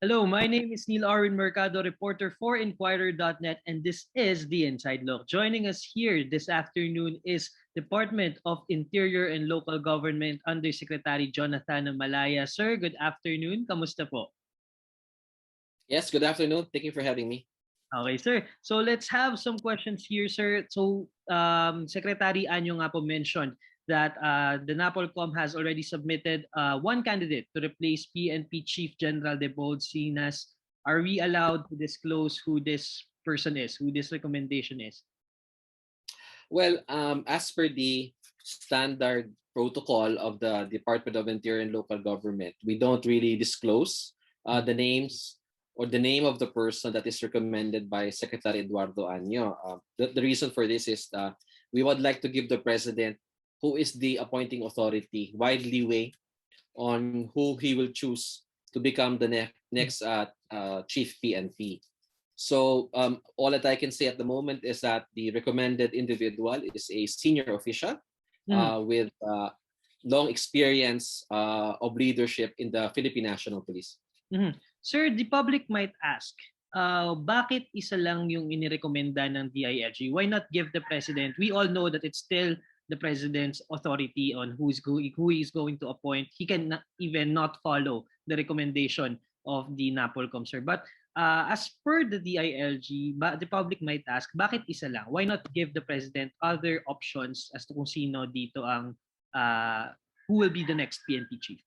Hello, my name is Neil Arwin Mercado, reporter for INQUIRER.net, and this is the Inside Look. Joining us here this afternoon is Department of Interior and Local Government Undersecretary Jonathan Malaya. Sir, good afternoon. Kamusta po? Yes, good afternoon. Thank you for having me. Okay, sir. So let's have some questions here, sir. So Secretary Anyo nga po mentioned that the NAPOLCOM has already submitted one candidate to replace PNP Chief General De Bolsinas. Are we allowed to disclose who this person is, who this recommendation is? Well, as per the standard protocol of the Department of Interior and Local Government, we don't really disclose the names or the name of the person that is recommended by Secretary Eduardo Año. The reason for this is we would like to give the President, who is the appointing authority, wide leeway on who he will choose to become the next Chief PNP. So all that I can say at the moment is that the recommended individual is a senior official with long experience of leadership in the Philippine National Police. Sir, the public might ask, bakit isa lang yung inirekomenda ng DILG? Why not give the President? We all know that it's still the President's authority on who is going to appoint. He can even not follow the recommendation of the NAPOLCOM, sir. But as per the DILG, the public might ask, bakit isa lang? Why not give the President other options as to kung sino dito ang who will be the next PNP chief?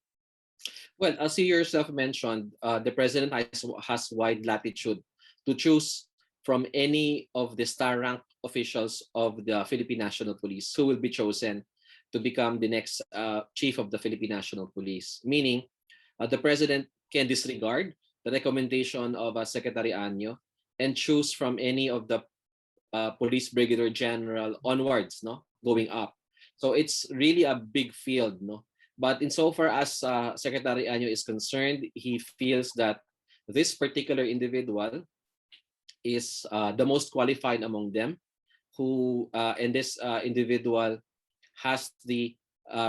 Well, as you yourself mentioned, the President has wide latitude to choose from any of the star-ranked officials of the Philippine National Police who will be chosen to become the next chief of the Philippine National Police. Meaning, the President can disregard the recommendation of Secretary Año and choose from any of the Police Brigadier General onwards, no, going up. So it's really a big field, no. But insofar as Secretary Año is concerned, he feels that this particular individual is the most qualified among them, and this individual has the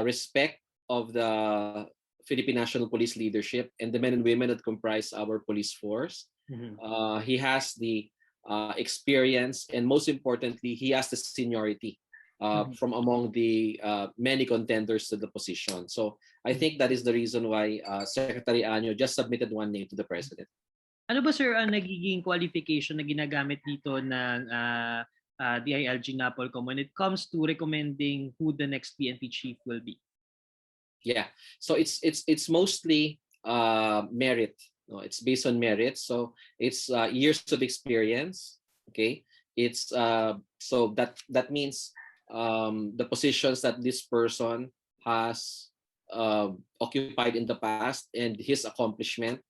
respect of the Philippine National Police leadership and the men and women that comprise our police force. He has the experience, and most importantly, he has the seniority from among the many contenders to the position. So I think that is the reason why Secretary Año just submitted one name to the President. Ano ba, sir, ang nagiging qualification na ginagamit dito ng DILG NAPOLCOM when it comes to recommending who the next PNP chief will be? Yeah, so it's mostly merit. No, it's based on merit. So it's years of experience. Okay, it's so that means the positions that this person has occupied in the past and his accomplishment.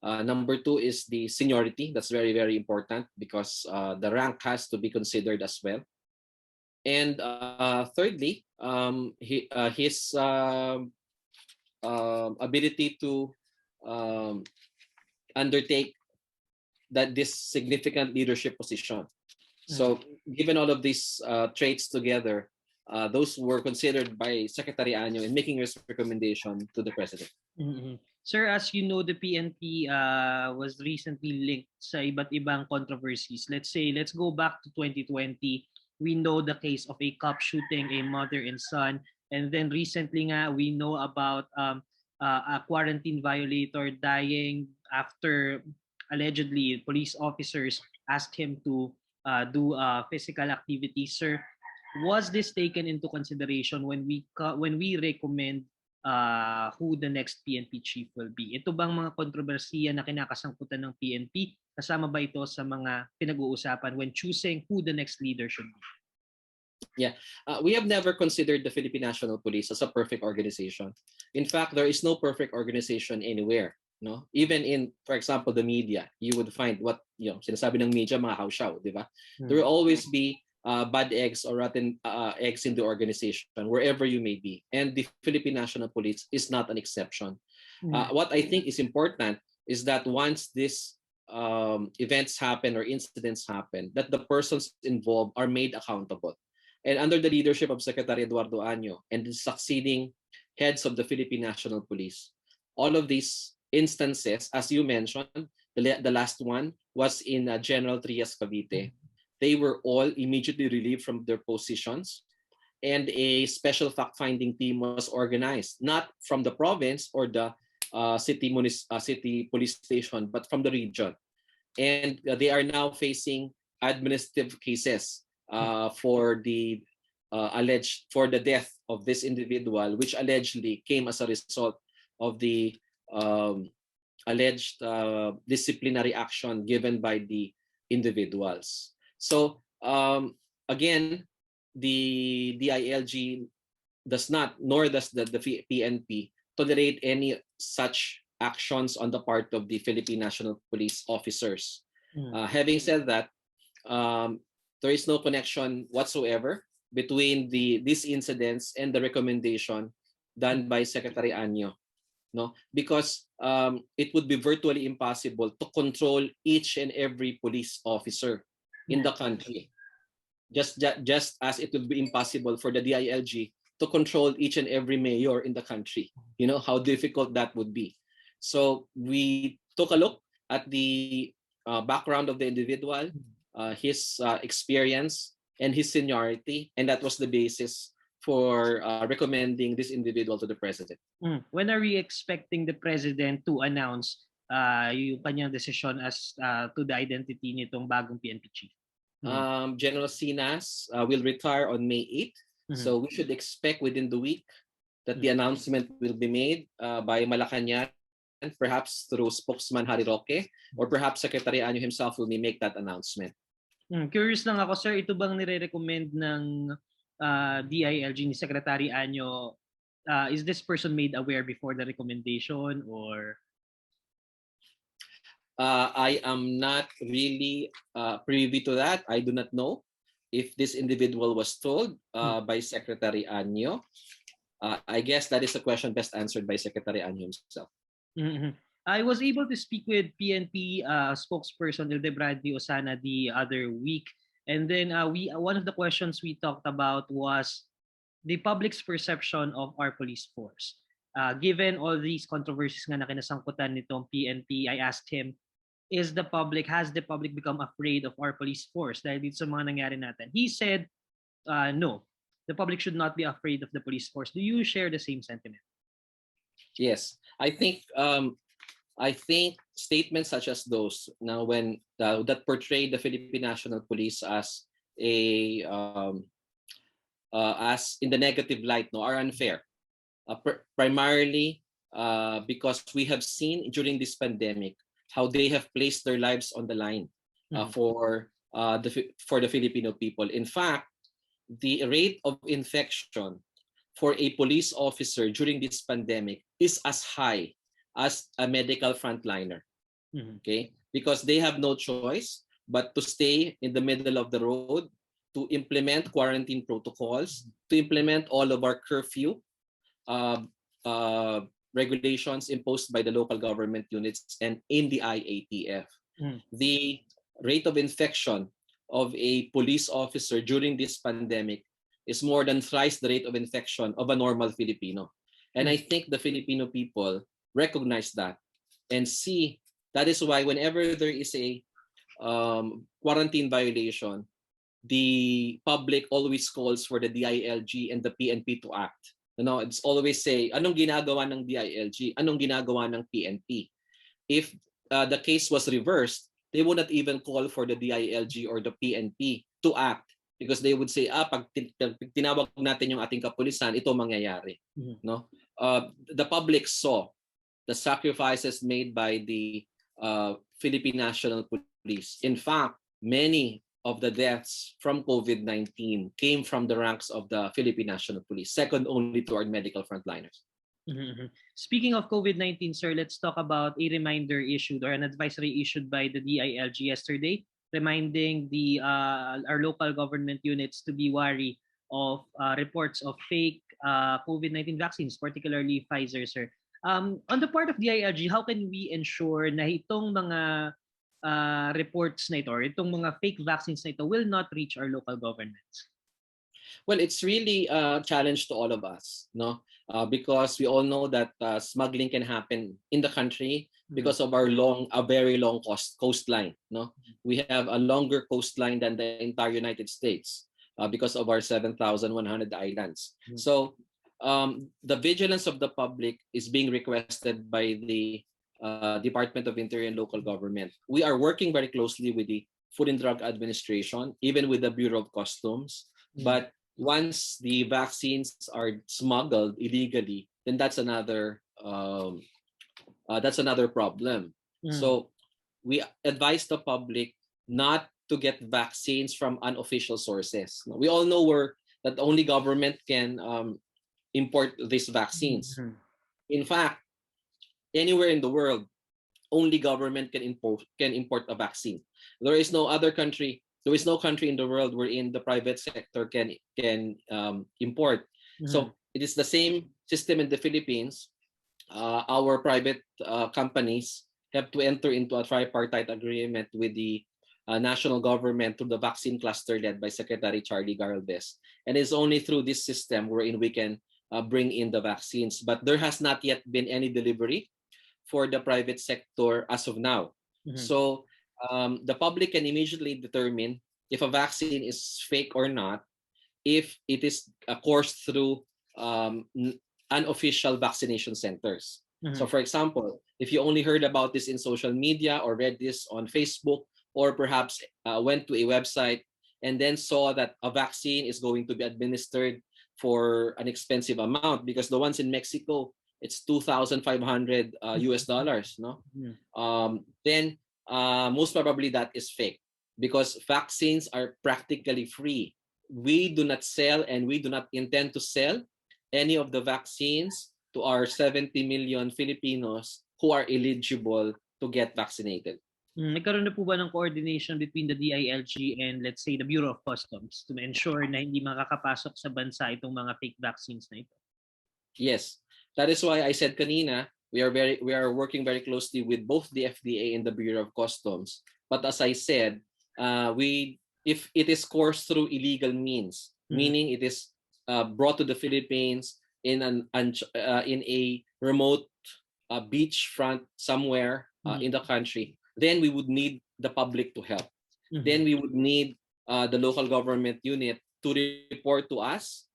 Number two is the seniority. That's very, very important because the rank has to be considered as well. And thirdly, his ability to undertake this significant leadership position. So given all of these traits together, those were considered by Secretary Año in making his recommendation to the President. Sir, as you know, the PNP was recently linked sa iba't ibang controversies. Let's go back to 2020. We know the case of a cop shooting a mother and son. And then recently nga, we know about a quarantine violator dying after allegedly police officers asked him to do physical activity. Sir, was this taken into consideration when we recommend who the next PNP chief will be? Ito bang mga kontrobersiya na kinakasangkutan ng PNP, kasama ba ito sa mga pinag-uusapan when choosing who the next leader should be? Yeah, we have never considered the Philippine National Police as a perfect organization. In fact, there is no perfect organization anywhere. No, even in, for example, the media, you would find what sinasabi ng media, mga hausyaw, di ba? There will always be bad eggs or rotten eggs in the organization, wherever you may be. And the Philippine National Police is not an exception. What I think is important is that once these events happen or incidents happen, that the persons involved are made accountable. And under the leadership of Secretary Eduardo Año and the succeeding heads of the Philippine National Police, all of these instances, as you mentioned, the last one was in General Trias, Cavite. They were all immediately relieved from their positions, and a special fact-finding team was organized, not from the province or the city police station, but from the region. And they are now facing administrative cases for the death of this individual, which allegedly came as a result of the um, alleged disciplinary action given by the individuals. So again, the DILG does not, nor does the PNP, tolerate any such actions on the part of the Philippine National Police officers. Having said that, there is no connection whatsoever between these incidents and the recommendation done by Secretary Anyo. No, because it would be virtually impossible to control each and every police officer in the country. Just as it would be impossible for the DILG to control each and every mayor in the country. You know how difficult that would be. So we took a look at the background of the individual, his experience, and his seniority, and that was the basis for recommending this individual to the president. When are we expecting the president to announce yung kanyang decision as to the identity nitong bagong PNP chief? General Sinas will retire on May 8th. So we should expect within the week that the announcement will be made by Malacanang, perhaps through spokesman Harry Roque, or perhaps Secretary Anyo himself will make that announcement. Curious lang ako, sir, ito bang nire-recommend ng DILG ni Secretary Anyo? Is this person made aware before the recommendation, or? I am not really privy to that. I do not know if this individual was told by Secretary Anyo. I guess that is a question best answered by Secretary Anyo himself. I was able to speak with PNP spokesperson Ildebrandi Osana the other week, and then one of the questions we talked about was the public's perception of our police force. Given all these controversies nga na kinasangkutan nitong PNP, I asked him, has the public become afraid of our police force dahil dito sa mga nangyari natin? He said, no, the public should not be afraid of the police force. Do you share the same sentiment? Yes, I think statements such as those now when that portray the Philippine National Police as as in the negative light, no, are unfair. Primarily because we have seen during this pandemic how they have placed their lives on the line for the Filipino people. In fact, the rate of infection for a police officer during this pandemic is as high as a medical frontliner. Okay, because they have no choice but to stay in the middle of the road, to implement quarantine protocols, to implement all of our curfew regulations imposed by the local government units and in the IATF. The rate of infection of a police officer during this pandemic is more than thrice the rate of infection of a normal Filipino. And I think the Filipino people recognize that and see that is why whenever there is a quarantine violation, the public always calls for the DILG and the PNP to act. You know, it's always say, anong ginagawa ng DILG? Anong ginagawa ng PNP? If the case was reversed, they would not even call for the DILG or the PNP to act because they would say, pag tinawag natin yung ating kapulisan, ito mangyayari. No? The public saw the sacrifices made by the Philippine National Police. In fact, many of the deaths from COVID-19 came from the ranks of the Philippine National Police, second only to our medical frontliners. Speaking of COVID-19, sir, let's talk about a reminder issued or an advisory issued by the DILG yesterday, reminding our local government units to be wary of reports of fake COVID-19 vaccines, particularly Pfizer, sir. On the part of DILG, how can we ensure na itong mga reports na ito or itong mga fake vaccines na ito will not reach our local governments? Well, it's really a challenge to all of us, no? Because we all know that smuggling can happen in the country Mm. because of our a very long coastline, no? We have a longer coastline than the entire United States because of our 7,100 islands. Mm. So the vigilance of the public is being requested by the Department of Interior and Local Government. We are working very closely with the Food and Drug Administration, even with the Bureau of Customs. Mm. But once the vaccines are smuggled illegally, then that's another problem. Mm. So we advise the public not to get vaccines from unofficial sources. We all know that only government can import these vaccines. Mm. In fact, anywhere in the world, only government can import a vaccine. There is no other country. There is no country in the world wherein the private sector can import. Mm. So it is the same system in the Philippines. Our private companies have to enter into a tripartite agreement with the national government through the vaccine cluster led by Secretary Charlie Garaldes. And it's only through this system wherein we can bring in the vaccines. But there has not yet been any delivery for the private sector as of now. Mm. So the public can immediately determine if a vaccine is fake or not if it is coursed through unofficial vaccination centers. So, Mm. for example, if you only heard about this in social media or read this on Facebook, or perhaps went to a website and then saw that a vaccine is going to be administered for an expensive amount, because the ones in Mexico, it's 2,500 US dollars, no? Mm. Then most probably that is fake, because vaccines are practically free. We do not sell and we do not intend to sell any of the vaccines to our 70 million Filipinos who are eligible to get vaccinated. Nagkaroon na po ba ng coordination between the DILG and let's say the Bureau of Customs to ensure na hindi makakapasok sa bansa itong mga fake vaccines na ito? Yes, that is why I said kanina we are working very closely with both the FDA and the Bureau of Customs. But as I said, we if it is coursed through illegal means, Mm. meaning it is brought to the Philippines in a remote beach front somewhere Mm. in the country, then we would need the public to help. Mm. Then we would need the local government unit to report to us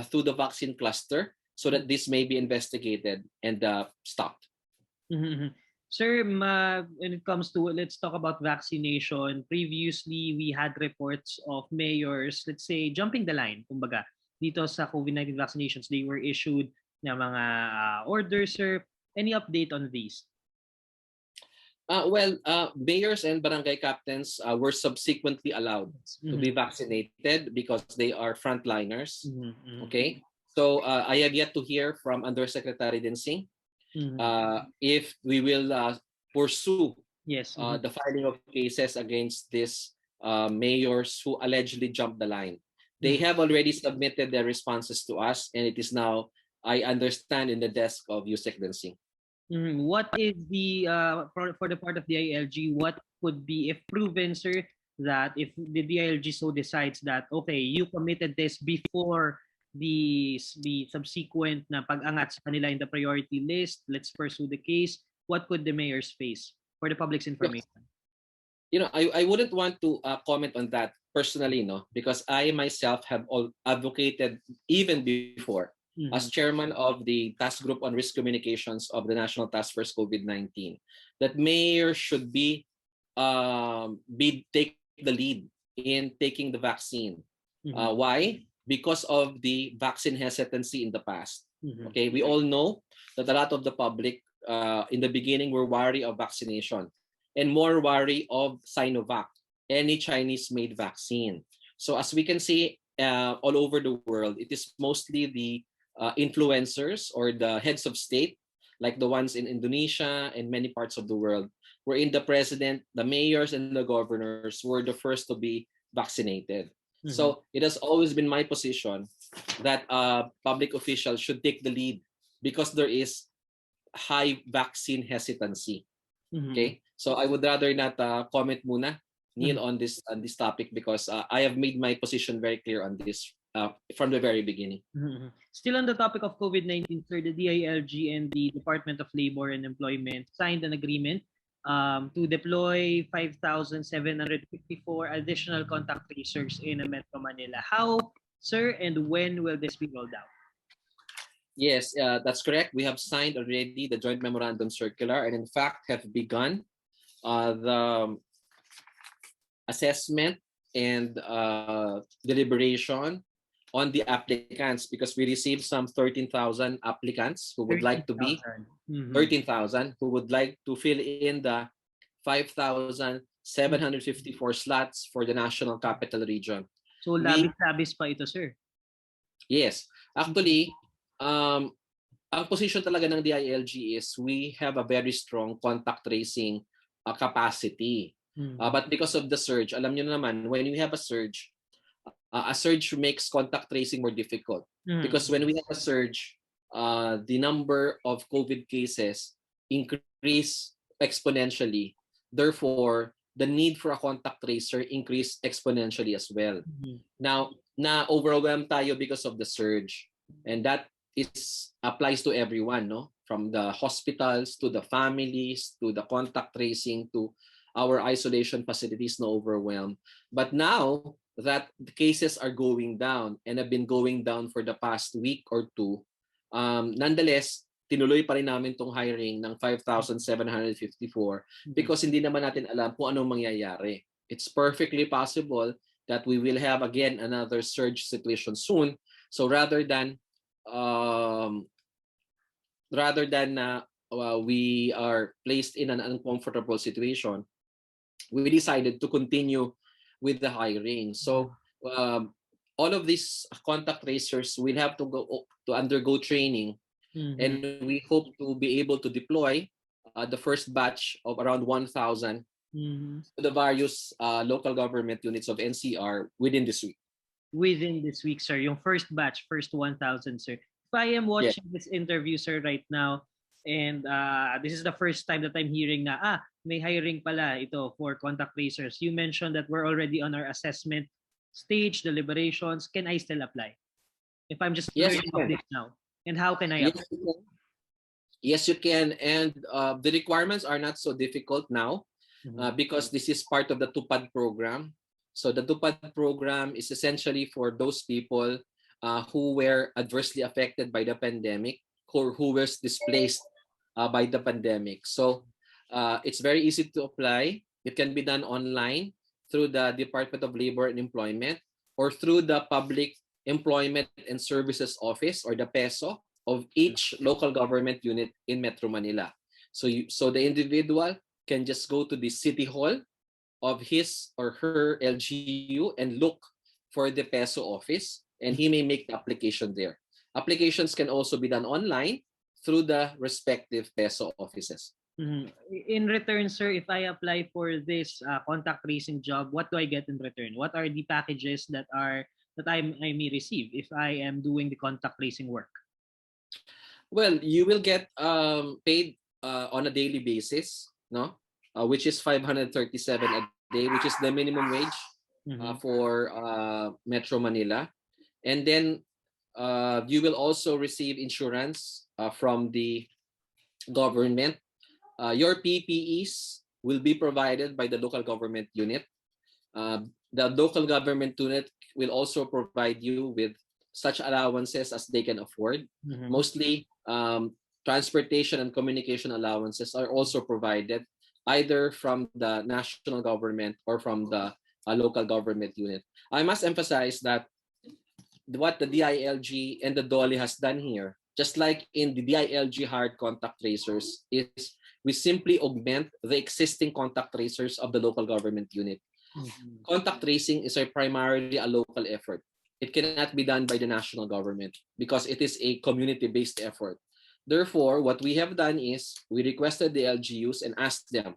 through the vaccine cluster so that this may be investigated and stopped. Mm-hmm. Sir, when it comes to, let's talk about vaccination. Previously, we had reports of mayors, let's say, jumping the line, kumbaga, dito sa COVID-19 vaccinations, they were issued na mga orders, sir. Any update on these? Mayors and barangay captains were subsequently allowed to Mm-hmm. be vaccinated because they are frontliners. Mm-hmm. Okay, so I have yet to hear from Undersecretary Dinsing Mm-hmm. if we will pursue Yes. Mm-hmm. the filing of cases against these mayors who allegedly jumped the line. They Mm-hmm. have already submitted their responses to us, and it is now, I understand, in the desk of Yusek Dinsing. Mm-hmm. What is the, for the part of the DILG, what could be, if proven, sir, that if the DILG so decides that, okay, you committed this before the subsequent na pag-angat sa kanila in the priority list, let's pursue the case, what could the mayors face for the public's information? I wouldn't want to comment on that personally, no, because I myself have advocated even before Mm-hmm. as chairman of the task group on risk communications of the National Task Force COVID-19 that mayors should take the lead in taking the vaccine. Mm-hmm. Why? Because of the vaccine hesitancy in the past. Mm-hmm. Okay, we all know that a lot of the public in the beginning were wary of vaccination and more wary of Sinovac, any Chinese-made vaccine. So as we can see all over the world, it is mostly the influencers or the heads of state, like the ones in Indonesia and many parts of the world, wherein the president, the mayors, and the governors were the first to be vaccinated. Mm-hmm. So it has always been my position that public officials should take the lead because there is high vaccine hesitancy. Mm-hmm. Okay, so I would rather not comment muna, Neil, Mm-hmm. on this topic because I have made my position very clear on this from the very beginning. Mhm. Still on the topic of COVID-19, sir, the DILG and the Department of Labor and Employment signed an agreement to deploy 5,754 additional contact tracers in Metro Manila. How, sir, and when will this be rolled out? Yes, that's correct. We have signed already the joint memorandum circular, and in fact have begun the assessment and deliberation on the applicants, because we received some 13,000 applicants who would like to be 13,000. Mm-hmm. 13,000 who would like to fill in the 5,754 slots for the National Capital Region. So labis-labis pa ito, sir. Yes. Actually, ang position talaga ng DILG is we have a very strong contact tracing capacity. But because of the surge, alam nyo naman, when you have a surge makes contact tracing more difficult. Because when we have a surge, the number of COVID cases increase exponentially. Therefore, the need for a contact tracer increase exponentially as well. Now, na-overwhelmed tayo because of the surge. And that applies to everyone, no? From the hospitals to the families to the contact tracing to our isolation facilities, no overwhelmed. But now that the cases are going down and have been going down for the past week or two, nonetheless, tinuloy pa rin namin tong hiring ng 5,754 because hindi naman natin alam kung anong mangyayari. It's perfectly possible that we will have again another surge situation soon. So rather than we are placed in an uncomfortable situation, we decided to continue with the hiring. So all of these contact tracers will have to undergo training, and we hope to be able to deploy the first batch of around 1,000 to the various local government units of NCR within this week. Within this week, sir, yung first batch, first 1,000, sir. If I am watching this interview, sir, right now, and this is the first time that I'm hearing na, may hiring pala ito for contact tracers. You mentioned that we're already on our assessment stage, deliberations. Can I still apply? If I'm just learning of this now. And how can I apply? Yes, you can. And the requirements are not so difficult now because this is part of the TUPAD program. So the TUPAD program is essentially for those people who were adversely affected by the pandemic or who was displaced by the pandemic. So it's very easy to apply. It can be done online through the Department of Labor and Employment or through the Public Employment and Services Office or the PESO of each local government unit in Metro Manila. So the individual can just go to the City Hall of his or her LGU and look for the PESO office, and he may make the application there. Applications can also be done online through the respective PESO offices. In return, sir, if I apply for this contact tracing job, what do I get in return? What are the packages that I may receive if I am doing the contact tracing work? Well, you will get paid on a daily basis, no? Which is 537 a day, which is the minimum wage for Metro Manila. And then you will also receive insurance from the government. Your PPEs will be provided by the local government unit. The local government unit will also provide you with such allowances as they can afford. Mostly transportation and communication allowances are also provided either from the national government or from the local government unit. I must emphasize that what the DILG and the DOLE has done here, just like in the DILG hard contact tracers, is we simply augment the existing contact tracers of the local government unit. Contact tracing is primarily a local effort. It cannot be done by the national government because it is a community-based effort. Therefore, what we have done is we requested the LGUs and asked them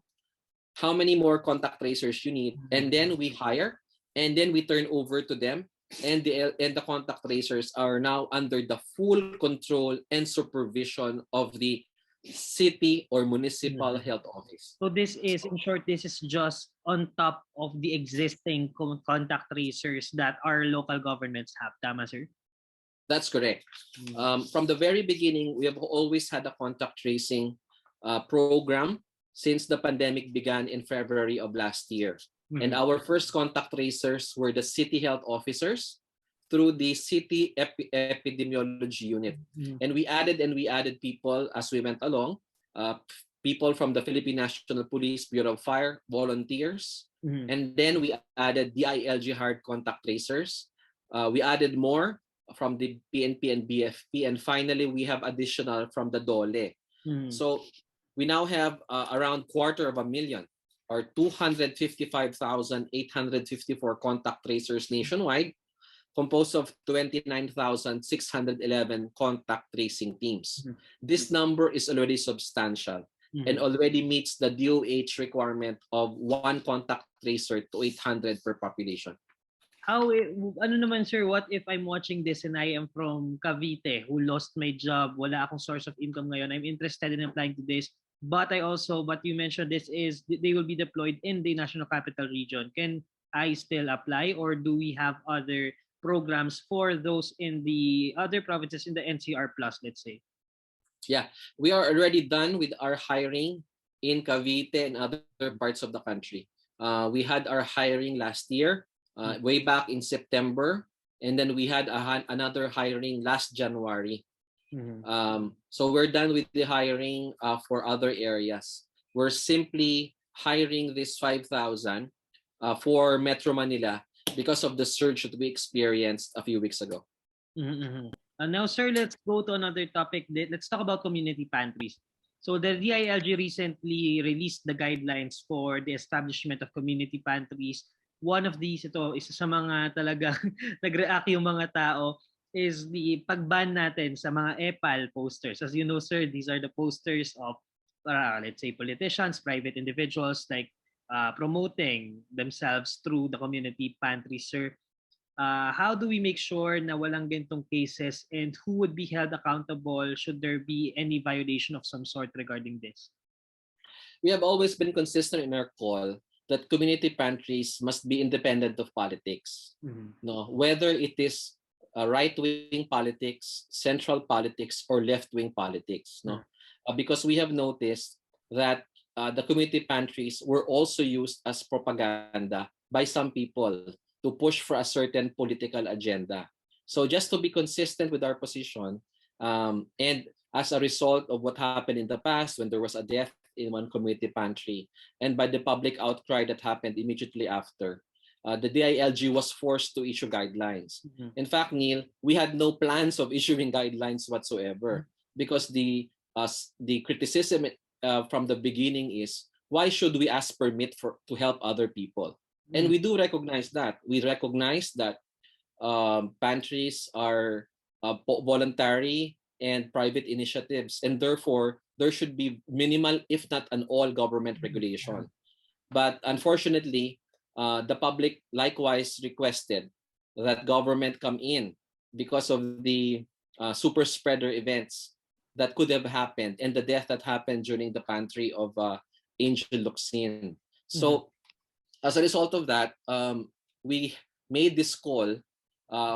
how many more contact tracers you need, and then we hire, and then we turn over to them, and the contact tracers are now under the full control and supervision of the city or municipal Mhm. health office. So this is, in short, this is just on top of the existing contact tracers that our local governments have. Tama, sir? That's correct. Mm. From the very beginning, we have always had a contact tracing program since the pandemic began in February of last year. And Mhm. our first contact tracers were the city health officers through the city epidemiology unit. Mhm. And we added people as we went along, uh, people from the Philippine National Police, Bureau of Fire, volunteers. Mhm. And then we added DILG hard contact tracers. We added more from the PNP and BFP, and finally we have additional from the DOLE. Mhm. So we now have around 250,000 or 255,854 contact tracers nationwide, composed of 29,611 contact tracing teams. Mhm. This number is already substantial and Mhm. already meets the DOH requirement of one contact tracer to 800 per population. Ano naman sir, what if I'm watching this and I am from Cavite who lost my job, wala akong source of income ngayon, I'm interested in applying to this, but you mentioned this is, they will be deployed in the National Capital Region. Can I still apply, or do we have other programs for those in the other provinces in the NCR plus, let's say? Yeah, we are already done with our hiring in Cavite and other parts of the country. We had our hiring last year, way back in September, and then we had another hiring last January. Mhm. So we're done with the hiring for other areas. We're simply hiring this 5,000 for Metro Manila because of the surge that we experienced a few weeks ago. Mm-hmm. Now, sir, let's go to another topic. Let's talk about community pantries. So the DILG recently released the guidelines for the establishment of community pantries. One of these, ito, isa sa mga talagang nag-react yung mga tao, is the pagban natin sa mga EPAL posters. As you know, sir, these are the posters of, let's say, politicians, private individuals, like promoting themselves through the community pantry, sir. How do we make sure na walang ganitong cases, and who would be held accountable should there be any violation of some sort regarding this? We have always been consistent in our call that community pantries must be independent of politics. Mhm. No, whether it is right-wing politics, central politics, or left-wing politics. No, Mhm. because we have noticed that the community pantries were also used as propaganda by some people to push for a certain political agenda. So just to be consistent with our position, and as a result of what happened in the past when there was a death in one community pantry, and by the public outcry that happened immediately after, the DILG was forced to issue guidelines. Mhm. In fact, Neil, we had no plans of issuing guidelines whatsoever because the criticism from the beginning is, why should we ask permit for to help other people? And Mhm. we do recognize that. We recognize that pantries are voluntary and private initiatives, and therefore there should be minimal, if not an all, government regulation. But unfortunately, the public likewise requested that government come in because of the super spreader events that could have happened and the death that happened during the pantry of Angel Luxin. Mhm. So as a result of that, we made this call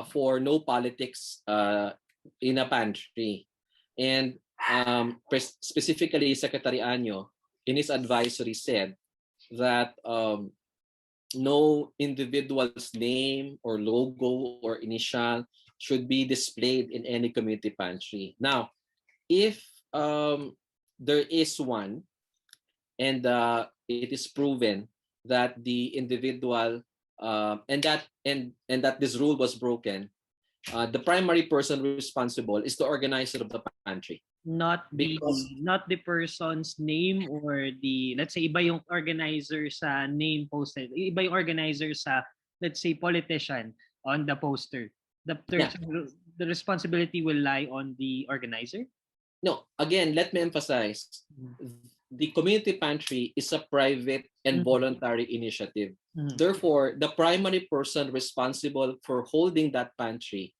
for no politics in a pantry. And specifically, Secretary Anyo, in his advisory, said that no individual's name or logo or initial should be displayed in any community pantry. Now, if there is one, and it is proven that the individual and that this rule was broken, the primary person responsible is the organizer of the pantry. Not the Because not the person's name, or the, let's say, iba yung organizer sa name posted. Iba yung organizer sa, let's say, politician on the poster. yeah, The responsibility will lie on the organizer. no, again, let me emphasize, the community pantry is a private and Mhm. voluntary initiative. Mhm. Therefore, the primary person responsible for holding that pantry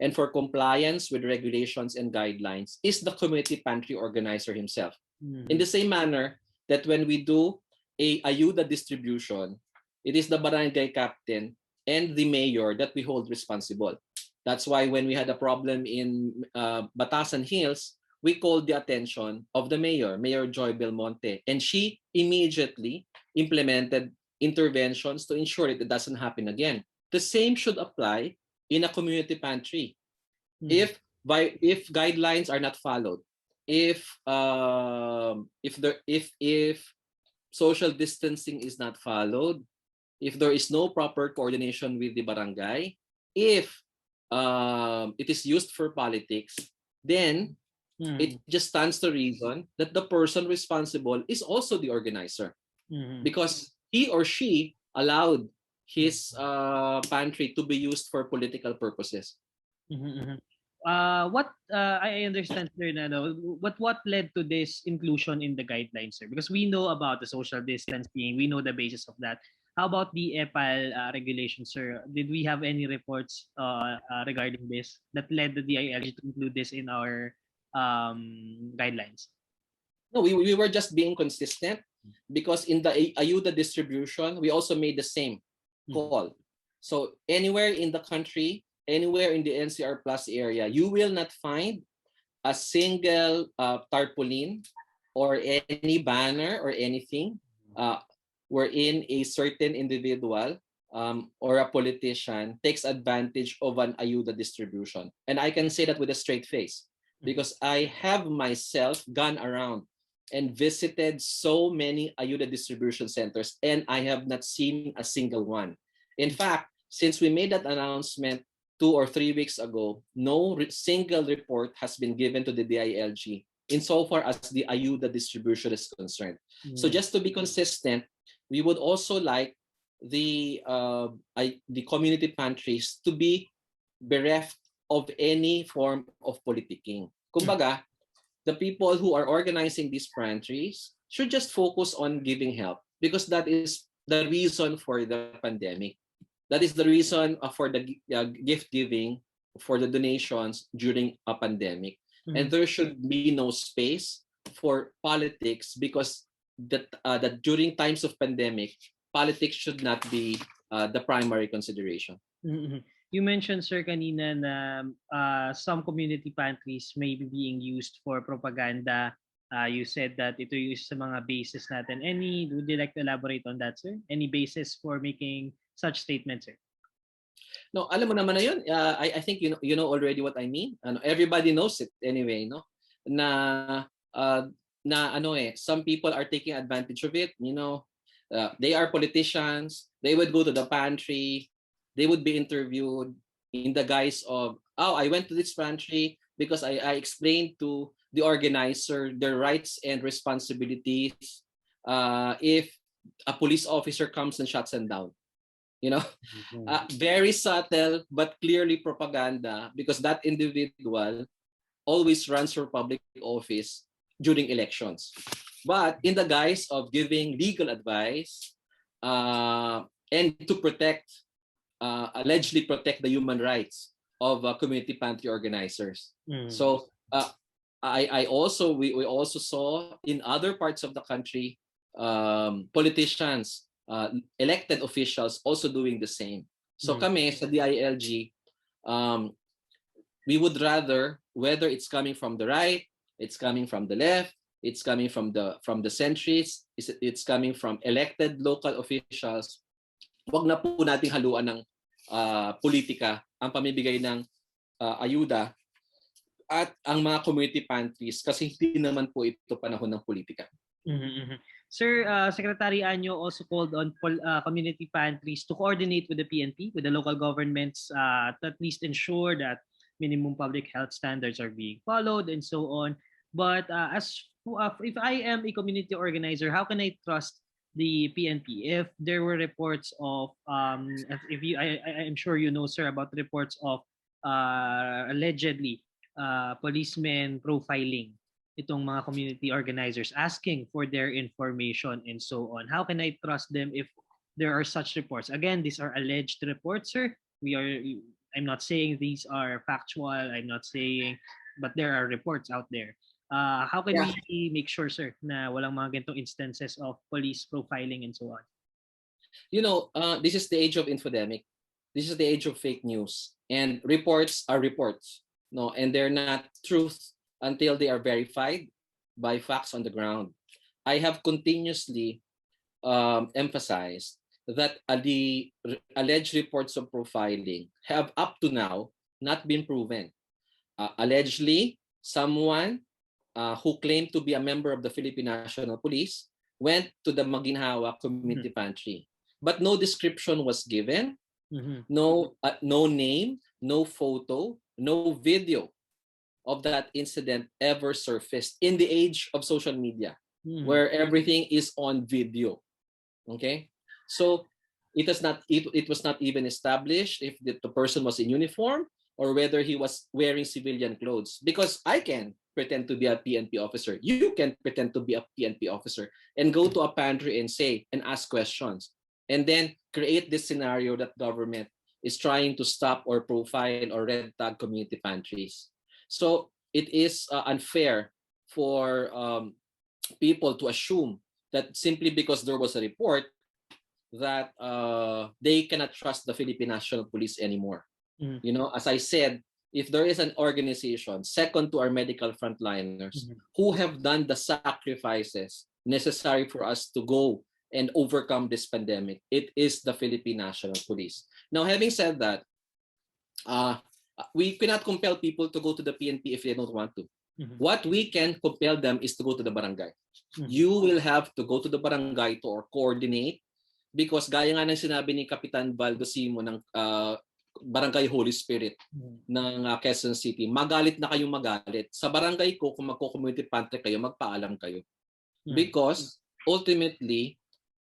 and for compliance with regulations and guidelines is the community pantry organizer himself. In the same manner that when we do a ayuda distribution, it is the barangay captain and the mayor that we hold responsible. That's why when we had a problem in Batasan Hills, we called the attention of the mayor, Mayor Joy Belmonte, and she immediately implemented interventions to ensure it doesn't happen again. The same should apply in a community pantry. If guidelines are not followed, if social distancing is not followed, if there is no proper coordination with the barangay, if it is used for politics, then it just stands to reason that the person responsible is also the organizer, because he or she allowed his pantry to be used for political purposes. I understand, sir, na, no, what led to this inclusion in the guidelines, sir? Because we know about the social distancing, we know the basis of that. How about the EPAL regulations, sir? Did we have any reports regarding this that led the DILG to include this in our guidelines? No, we were just being consistent, because in the ayuda distribution, we also made the same call. So anywhere in the country, anywhere in the NCR Plus area, you will not find a single tarpaulin or any banner or anything wherein a certain individual or a politician takes advantage of an ayuda distribution. And I can say that with a straight face, because I have myself gone around and visited so many ayuda distribution centers, and I have not seen a single one. In fact, since we made that announcement 2 or 3 weeks ago, no single report has been given to the DILG insofar as the ayuda distribution is concerned. So just to be consistent, we would also like the community pantries to be bereft of any form of politicking. Kumbaga, the people who are organizing these pantries should just focus on giving help, because that is the reason for the pandemic. That is the reason for the gift giving, for the donations during a pandemic. And there should be no space for politics, because that during times of pandemic, politics should not be the primary consideration. You mentioned, sir, kanina na some community pantries may be being used for propaganda. You said that ito used sa mga bases natin. Would you like to elaborate on that, sir? Any basis for making such statements, sir? No, alam mo naman na yun. I think you know already what I mean. Everybody knows it anyway, no? Na some people are taking advantage of it, you know. They are politicians. They would go to the pantry. They would be interviewed in the guise of, oh, I went to this pantry because I explained to the organizer their rights and responsibilities if a police officer comes and shuts them down. You know, very subtle but clearly propaganda, because that individual always runs for public office during elections, but in the guise of giving legal advice and to allegedly protect the human rights of community pantry organizers. So we also saw in other parts of the country politicians, elected officials also doing the same. So kami sa DILG, we would rather, whether it's coming from the right, it's coming from the left, it's coming from the centrists, it's coming from elected local officials, wag na po nating haluan ng politika ang pamibigay ng ayuda at ang mga community pantries, kasi hindi naman po ito panahon ng politika. Sir, Secretary Anyo also called on community pantries to coordinate with the PNP, with the local governments, to at least ensure that minimum public health standards are being followed and so on. But if I am a community organizer, how can I trust the PNP if there were reports of I'm sure you know, sir, about reports of allegedly policemen profiling itong mga community organizers, asking for their information and so on? How can I trust them if there are such reports? Again, these are alleged reports, sir. I'm not saying these are factual. I'm not saying, but there are reports out there. How can Yeah. we make sure, sir, na walang mga ganitong instances of police profiling and so on? This is the age of infodemic. This is the age of fake news, and reports are reports. No, and they're not truth until they are verified by facts on the ground. I have continuously emphasized that the alleged reports of profiling have up to now not been proven. Allegedly, someone who claimed to be a member of the Philippine National Police went to the Maginhawa Community Pantry, but no description was given, no name, no photo, no video of that incident ever surfaced in the age of social media, where everything is on video. Okay, so it was not even established if the person was in uniform or whether he was wearing civilian clothes, because I can pretend to be a PNP officer, you can pretend to be a PNP officer and go to a pantry and say and ask questions, and then create this scenario that government is trying to stop or profile or red tag community pantries. So it is unfair for people to assume that simply because there was a report that they cannot trust the Philippine National Police anymore. As I said, if there is an organization second to our medical frontliners who have done the sacrifices necessary for us to go and overcome this pandemic, it is the Philippine National Police. Now, having said that, we cannot compel people to go to the PNP if they don't want to. What we can compel them is to go to the barangay. You will have to go to the barangay to coordinate, because gaya nga ng sinabi ni Kapitan Valdosimo ng Barangay Holy Spirit ng Quezon City, magalit na kayong magalit. Sa barangay ko, kung magko-community pantry kayo, magpaalam kayo. Because ultimately,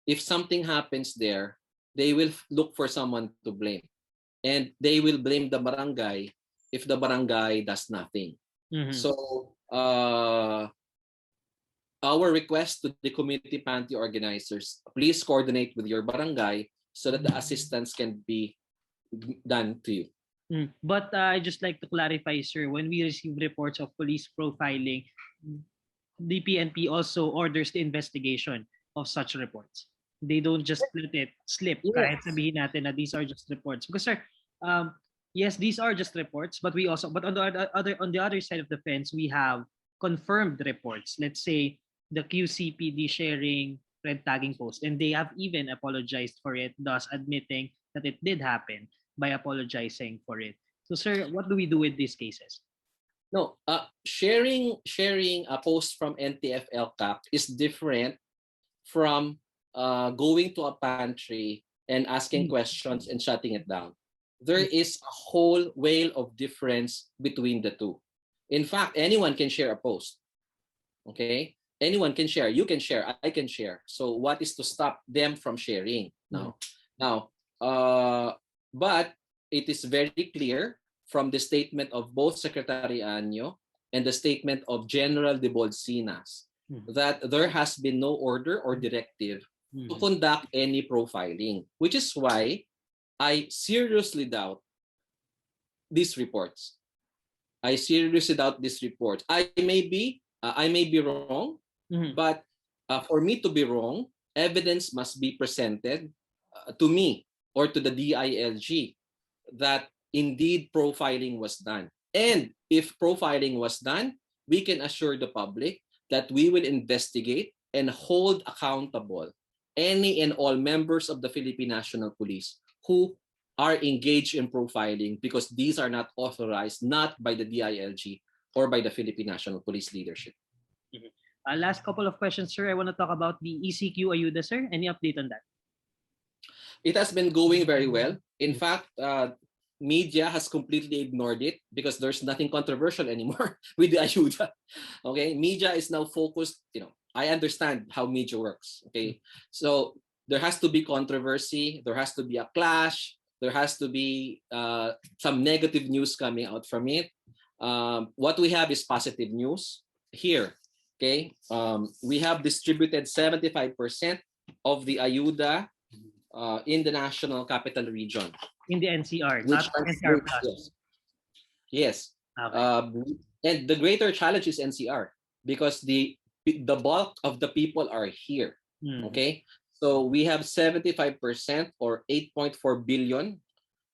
if something happens there, they will look for someone to blame. And they will blame the barangay if the barangay does nothing. So, our request to the community pantry organizers, please coordinate with your barangay so that the assistance can be done to you. But I just like to clarify, sir, when we receive reports of police profiling, the PNP also orders the investigation of such reports. They don't just let it slip kahit sabihin natin na these are just reports. Because, sir, yes, these are just reports, but on the other side of the fence, we have confirmed reports. Let's say the QCPD sharing red tagging post, and they have even apologized for it, thus admitting that it did happen by apologizing for it. So, sir, what do we do with these cases? No, sharing a post from NTF-LCAC is different from going to a pantry and asking questions and shutting it down. There is a whole whale of difference between the two. In fact, anyone can share a post. Okay? Anyone can share. You can share. I can share. So what is to stop them from sharing now? But it is very clear from the statement of both Secretary Anyo and the statement of General de Bolsinas that there has been no order or directive to conduct any profiling, which is why I seriously doubt these reports. I seriously doubt these reports. I may be wrong, but for me to be wrong, evidence must be presented to me or to the DILG that indeed profiling was done. And if profiling was done, we can assure the public that we will investigate and hold accountable any and all members of the Philippine National Police who are engaged in profiling, because these are not authorized, not by the DILG or by the Philippine National Police leadership. Last couple of questions, sir. I want to talk about the ECQ ayuda, sir. Any update on that? It has been going very well. In fact, media has completely ignored it because there's nothing controversial anymore with the ayuda. Okay, media is now focused. I understand how media works. Okay, so there has to be controversy. There has to be a clash. There has to be some negative news coming out from it. What we have is positive news here. Okay, we have distributed 75% of the ayuda in the National Capital Region, In the NCR, which not NCR translates, Plus. yes, yes. Okay. And the greater challenge is NCR because the bulk of the people are here. Mm. Okay, so we have 75% or 8.4 billion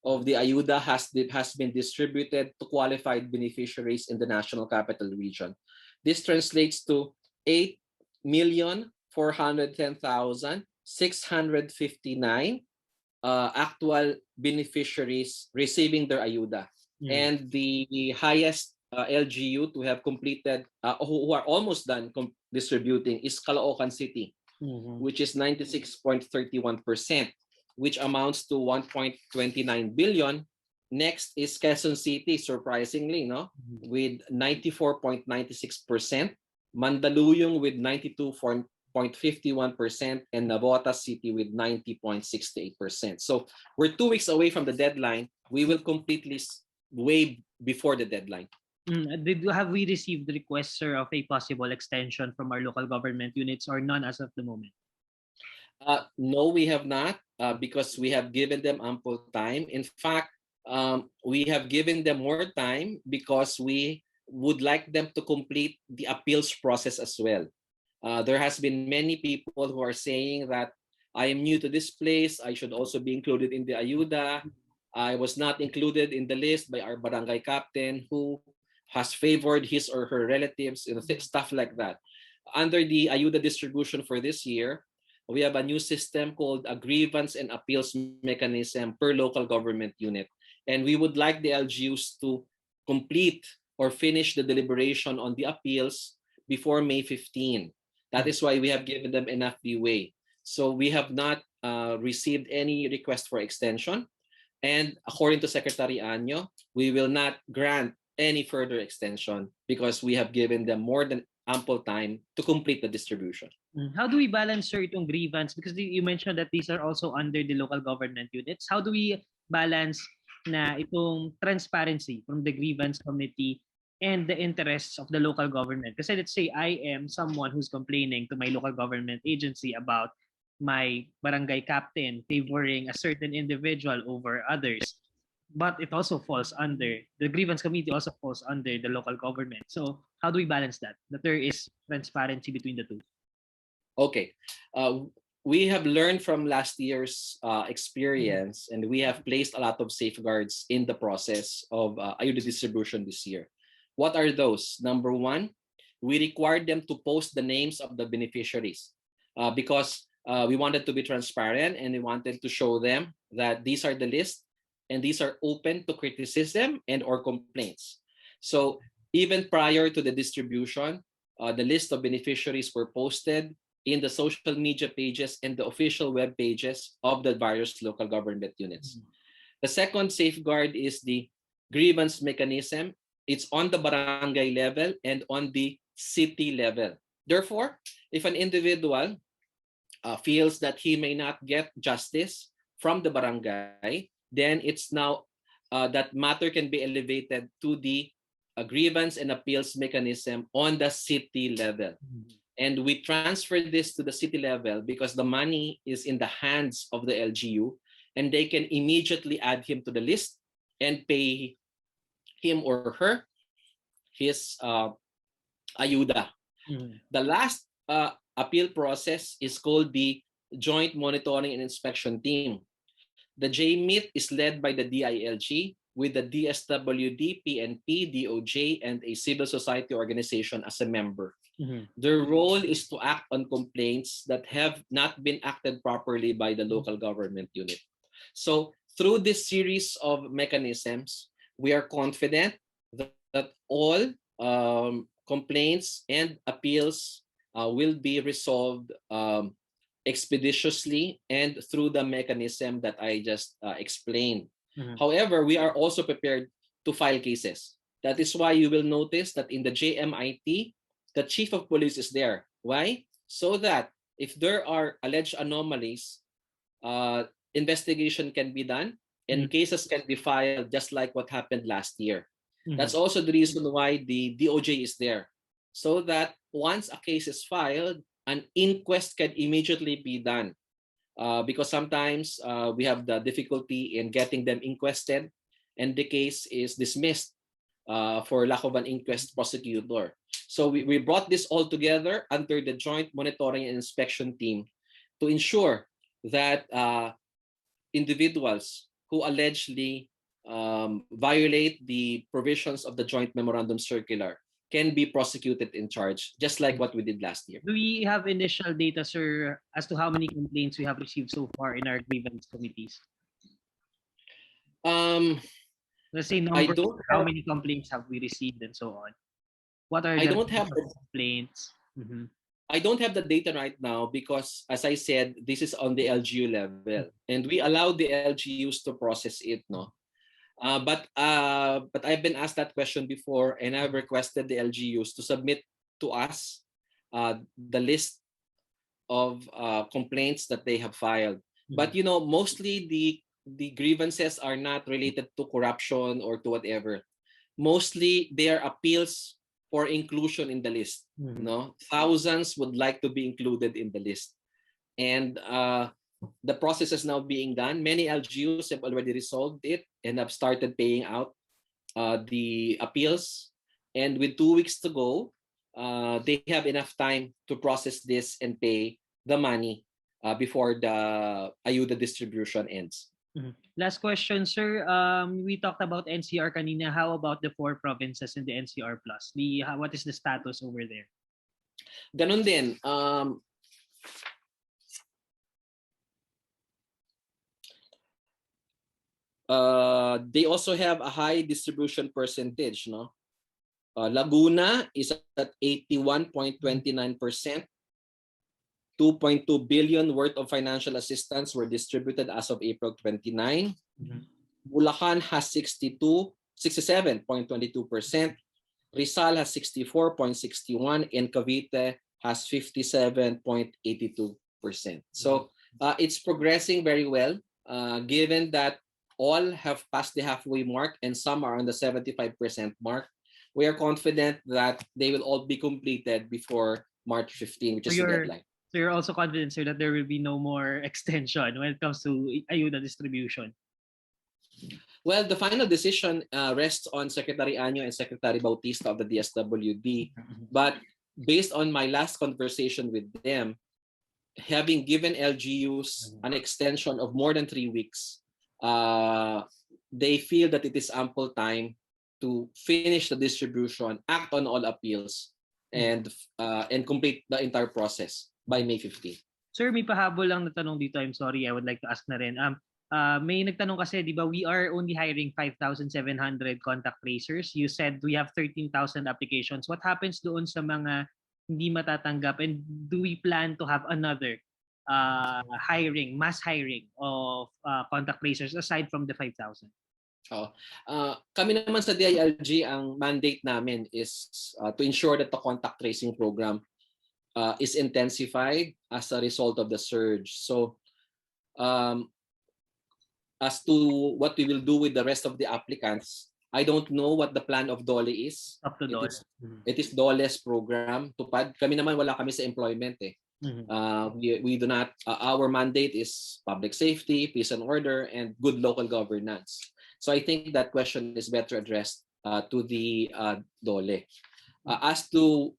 of the ayuda has been distributed to qualified beneficiaries in the National Capital Region. This translates to 8,410,659 actual beneficiaries receiving their ayuda. Mm. And the highest LGU to have completed, who are almost done distributing, is Caloocan City, Mm-hmm. which is 96.31%, which amounts to 1.29 billion. Next is Quezon City, surprisingly, no, with 94.96%, Mandaluyong with 92.51%, and Navotas City with 90.68%. So we're 2 weeks away from the deadline. We will completely way before the deadline. Have we received requests, sir, of a possible extension from our local government units or none as of the moment? No, we have not, because we have given them ample time. In fact, we have given them more time because we would like them to complete the appeals process as well. There has been many people who are saying that I am new to this place. I should also be included in the ayuda. I was not included in the list by our barangay captain who has favored his or her relatives, stuff like that. Under the ayuda distribution for this year, we have a new system called a grievance and appeals mechanism per local government unit. And we would like the LGUs to complete or finish the deliberation on the appeals before May 15. That is why we have given them enough leeway. So we have not received any request for extension. And according to Secretary Anyo, we will not grant any further extension because we have given them more than ample time to complete the distribution. How do we balance, sir, itong grievance? Because you mentioned that these are also under the local government units. How do we balance na itong transparency from the grievance committee and the interests of the local government? Kasi let's say I am someone who's complaining to my local government agency about my barangay captain favoring a certain individual over others. But it also falls under the grievance committee, also falls under the local government. So how do we balance that? That there is transparency between the two. Okay. We have learned from last year's experience, and we have placed a lot of safeguards in the process of ayuda distribution this year. What are those? Number one, we required them to post the names of the beneficiaries because we wanted to be transparent and we wanted to show them that these are the list and these are open to criticism and or complaints. So even prior to the distribution, the list of beneficiaries were posted in the social media pages and the official web pages of the various local government units. The second safeguard is the grievance mechanism. It's on the barangay level and on the city level. Therefore, if an individual feels that he may not get justice from the barangay, then it's now that matter can be elevated to the grievance and appeals mechanism on the city level. And we transfer this to the city level because the money is in the hands of the LGU and they can immediately add him to the list and pay him or her his ayuda. The last appeal process is called the Joint Monitoring and Inspection Team. The JMIT is led by the DILG with the DSWD, PNP, DOJ, and a civil society organization as a member. Their role is to act on complaints that have not been acted properly by the local government unit. So through this series of mechanisms, we are confident that all complaints and appeals will be resolved expeditiously and through the mechanism that I just explained. However, we are also prepared to file cases. That is why you will notice that in the JMIT, the chief of police is there. Why? So that if there are alleged anomalies, investigation can be done and cases can be filed just like what happened last year. That's also the reason why the DOJ is there. So that once a case is filed, an inquest can immediately be done. because sometimes we have the difficulty in getting them inquested, and the case is dismissed for lack of an inquest prosecutor. So we brought this all together under the Joint Monitoring and Inspection Team to ensure that individuals who allegedly violate the provisions of the Joint Memorandum Circular can be prosecuted in charge, just like what we did last year. Do we have initial data, sir, as to how many complaints we have received so far in our grievance committees? Let's say numbers, how many complaints have we received and so on? What are the complaints? I don't have the data right now because, as I said, this is on the LGU level, and we allow the LGUs to process it, no. But I've been asked that question before, and I've requested the LGUs to submit to us the list of complaints that they have filed. But you know, mostly the grievances are not related to corruption or to whatever. Mostly they are appeals for inclusion in the list. No, thousands would like to be included in the list, and the process is now being done. Many LGUs have already resolved it and have started paying out the appeals. And with 2 weeks to go, they have enough time to process this and pay the money before the ayuda distribution ends. Last question, sir. We talked about NCR kanina. How about the 4 provinces in the NCR Plus? What is the status over there? Ganun din. They also have a high distribution percentage, no? Laguna is at 81.29%. 2.2 billion worth of financial assistance were distributed as of April 29. Bulacan has 67.22%. Rizal has 64.61%, and Cavite has 57.82%. So it's progressing very well, given that all have passed the halfway mark and some are on the 75% mark. We are confident that they will all be completed before March 15, which is the deadline. So you're also confident, sir, that there will be no more extension when it comes to ayuda distribution? Well, the final decision rests on Secretary Anyo and Secretary Bautista of the DSWD. But based on my last conversation with them, having given LGUs an extension of more than 3 weeks, they feel that it is ample time to finish the distribution, act on all appeals, and complete the entire process by May 15. Sir, may pahabol lang na tanong dito. I'm sorry, I would like to ask na rin. May nagtanong kasi, di ba, we are only hiring 5,700 contact tracers. You said we have 13,000 applications. What happens doon sa mga hindi matatanggap? And do we plan to have another mass hiring of contact tracers aside from the 5,000? Kami naman sa DILG, ang mandate namin is to ensure that the contact tracing program is intensified as a result of the surge. So as to what we will do with the rest of the applicants, I don't know what the plan of DOLE is. Up to DOLE. It is DOLE's program. Tupad. Kami naman wala kami sa employment eh. We do not, our mandate is public safety, peace and order, and good local governance. So I think that question is better addressed to the DOLE. As to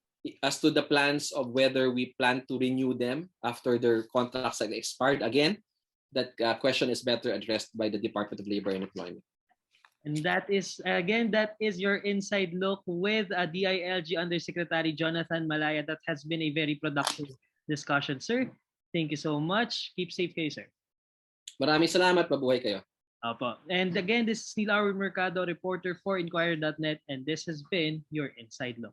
the plans of whether we plan to renew them after their contracts have expired, again, that question is better addressed by the Department of Labor and Employment. And that is your inside look with DILG Undersecretary Jonathan Malaya. That has been a very productive discussion, sir. Thank you so much. Keep safe kayo, sir. Maraming salamat. Mabuhay kayo. Opo. And again, this is Neil Arwin Mercado, reporter for INQUIRER.net, and this has been your Inside Look.